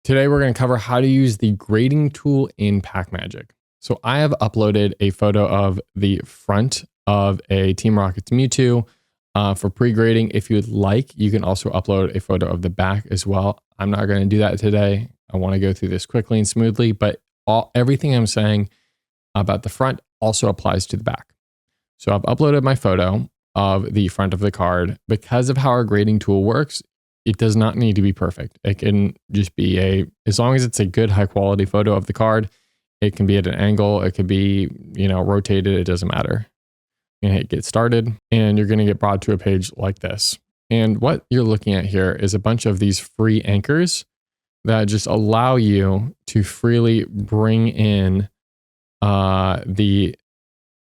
Today we're going to cover how to use the grading tool in Pack Magik. So I have uploaded a photo of the front of a Team Rocket's Mewtwo for pre-grading. If you'd like, you can also upload a photo of the back as well. I'm not going to do that today. I want to go through this quickly and smoothly, but everything I'm saying about the front also applies to the back. So I've uploaded my photo of the front of the card. Because of how our grading tool works, it does not need to be perfect. It can just be as long as it's a good high quality photo of the card, it can be at an angle, it could be, rotated, it doesn't matter. You're gonna hit get started and you're gonna get brought to a page like this. And what you're looking at here is a bunch of these free anchors that just allow you to freely bring in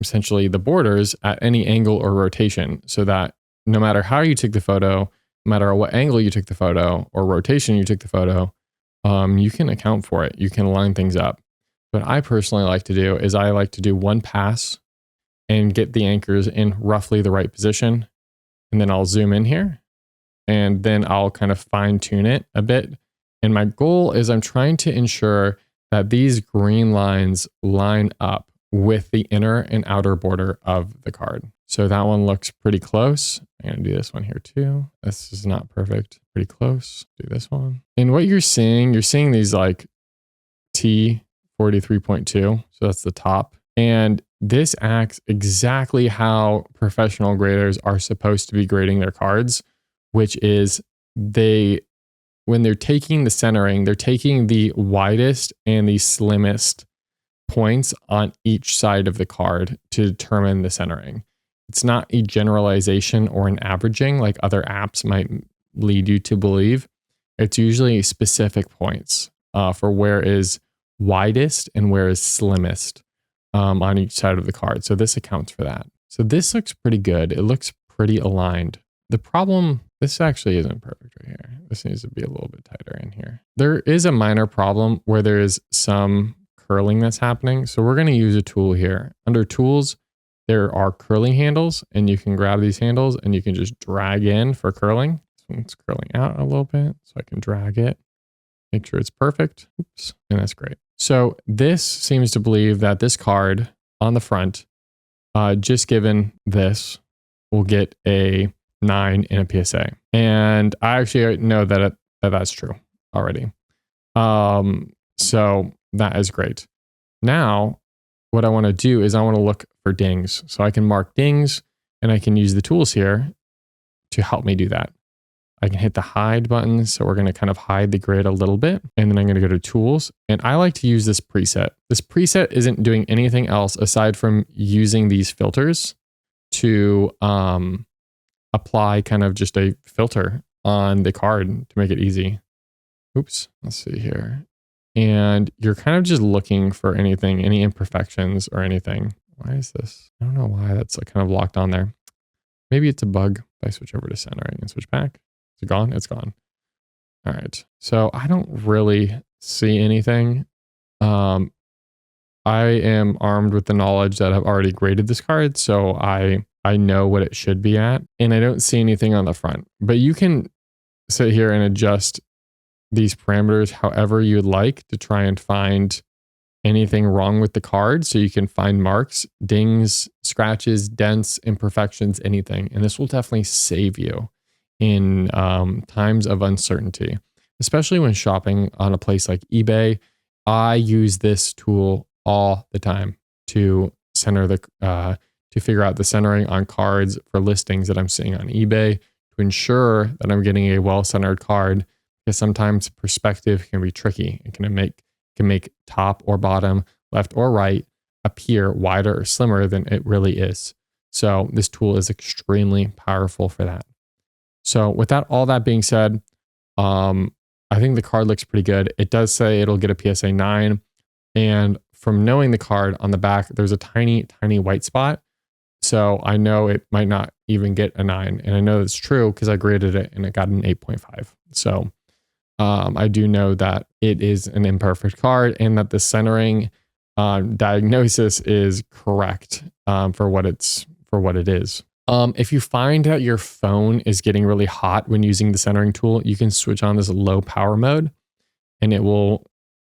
essentially the borders at any angle or rotation, so that no matter how you took the photo, no matter what angle you took the photo or rotation you took the photo, you can account for it. You can line things up. What I personally like to do is I like to do one pass and get the anchors in roughly the right position. And then I'll zoom in here and then I'll kind of fine tune it a bit. And my goal is I'm trying to ensure that these green lines line up with the inner and outer border of the card. So that one looks pretty close. I'm going to do this one here too. This is not perfect. Pretty close. Do this one. And what you're seeing these like T 43.2. So that's the top. And this acts exactly how professional graders are supposed to be grading their cards, which is when they're taking the centering, they're taking the widest and the slimmest points on each side of the card to determine the centering. It's not a generalization or an averaging like other apps might lead you to believe. It's usually specific points for where is widest and where is slimmest on each side of the card. So this accounts for that. So this looks pretty good. It looks pretty aligned. The problem, this actually isn't perfect right here. This needs to be a little bit tighter in here. There is a minor problem where there is some curling that's happening. So we're going to use a tool here. Under tools, there are curling handles, and you can grab these handles and you can just drag in for curling. This one's curling out a little bit, so I can drag it, make sure it's perfect. Oops, and that's great. So this seems to believe that this card on the front, just given this, will get a 9 in a PSA. And I actually know that that's true already. So that is great. Now, what I want to do is I want to look for dings. So I can mark dings and I can use the tools here to help me do that. I can hit the hide button. So we're going to kind of hide the grid a little bit. And then I'm going to go to tools. And I like to use this preset. This preset isn't doing anything else aside from using these filters to apply kind of just a filter on the card to make it easy. Oops, let's see here. And you're kind of just looking for anything, any imperfections or anything. Why is this? I don't know why that's like kind of locked on there. Maybe it's a bug. If I switch over to centering and switch back. Is it gone? It's gone. All right. So I don't really see anything. I am armed with the knowledge that I've already graded this card. So I know what it should be at. And I don't see anything on the front. But you can sit here and adjust these parameters however you'd like to try and find anything wrong with the card. So you can find marks, dings, scratches, dents, imperfections, anything. And this will definitely save you in times of uncertainty, especially when shopping on a place like eBay. I use this tool all the time to center to figure out the centering on cards for listings that I'm seeing on eBay to ensure that I'm getting a well-centered card. Because sometimes perspective can be tricky. It can make top or bottom, left or right appear wider or slimmer than it really is. So this tool is extremely powerful for that. So with all that being said, I think the card looks pretty good. It does say it'll get a PSA 9. And from knowing the card on the back, there's a tiny, tiny white spot. So I know it might not even get a 9. And I know that's true because I graded it and it got an 8.5. So I do know that it is an imperfect card and that the centering diagnosis is correct for what it is. If you find that your phone is getting really hot when using the centering tool, you can switch on this low power mode and it will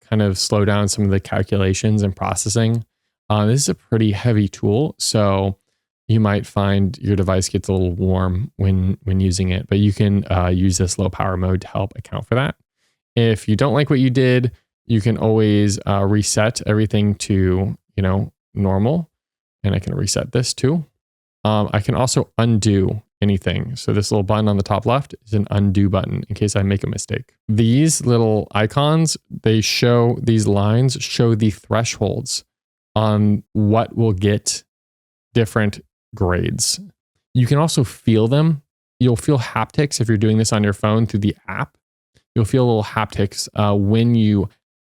kind of slow down some of the calculations and processing. This is a pretty heavy tool, so you might find your device gets a little warm when using it, but you can use this low power mode to help account for that. If you don't like what you did, you can always reset everything to, normal, and I can reset this too. I can also undo anything. So this little button on the top left is an undo button in case I make a mistake. These little icons, these lines show the thresholds on what will get different grades. You can also feel them. You'll feel haptics if you're doing this on your phone through the app. You'll feel little haptics when you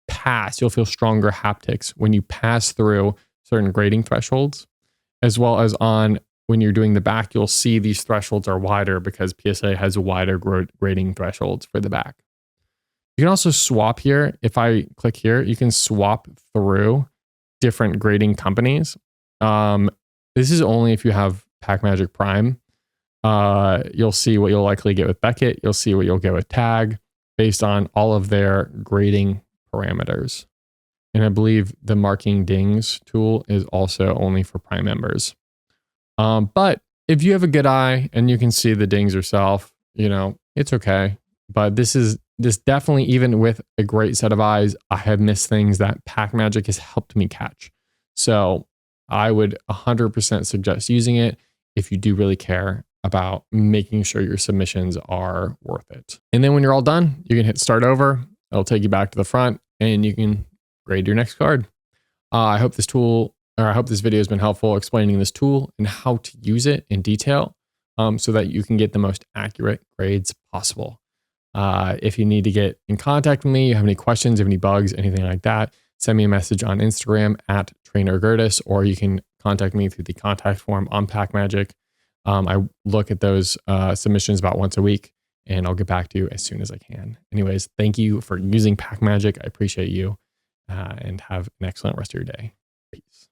pass. You'll feel stronger haptics when you pass through certain grading thresholds, as well as when you're doing the back, you'll see these thresholds are wider because PSA has wider grading thresholds for the back. You can also swap here. If I click here, you can swap through different grading companies. This is only if you have Pack Magik Prime. You'll see what you'll likely get with Beckett. You'll see what you'll get with Tag based on all of their grading parameters. And I believe the marking dings tool is also only for Prime members. But if you have a good eye and you can see the dings yourself, it's okay. But this definitely, even with a great set of eyes, I have missed things that Pack Magik has helped me catch. So I would 100% suggest using it if you do really care about making sure your submissions are worth it. And then when you're all done, you can hit start over. It'll take you back to the front and you can grade your next card. I hope this video has been helpful explaining this tool and how to use it in detail so that you can get the most accurate grades possible. If you need to get in contact with me, you have any questions, have any bugs, anything like that, send me a message on Instagram at TrainerGertis, or you can contact me through the contact form on Pack Magik. I look at those submissions about once a week, and I'll get back to you as soon as I can. Anyways, thank you for using Pack Magik. I appreciate you, and have an excellent rest of your day.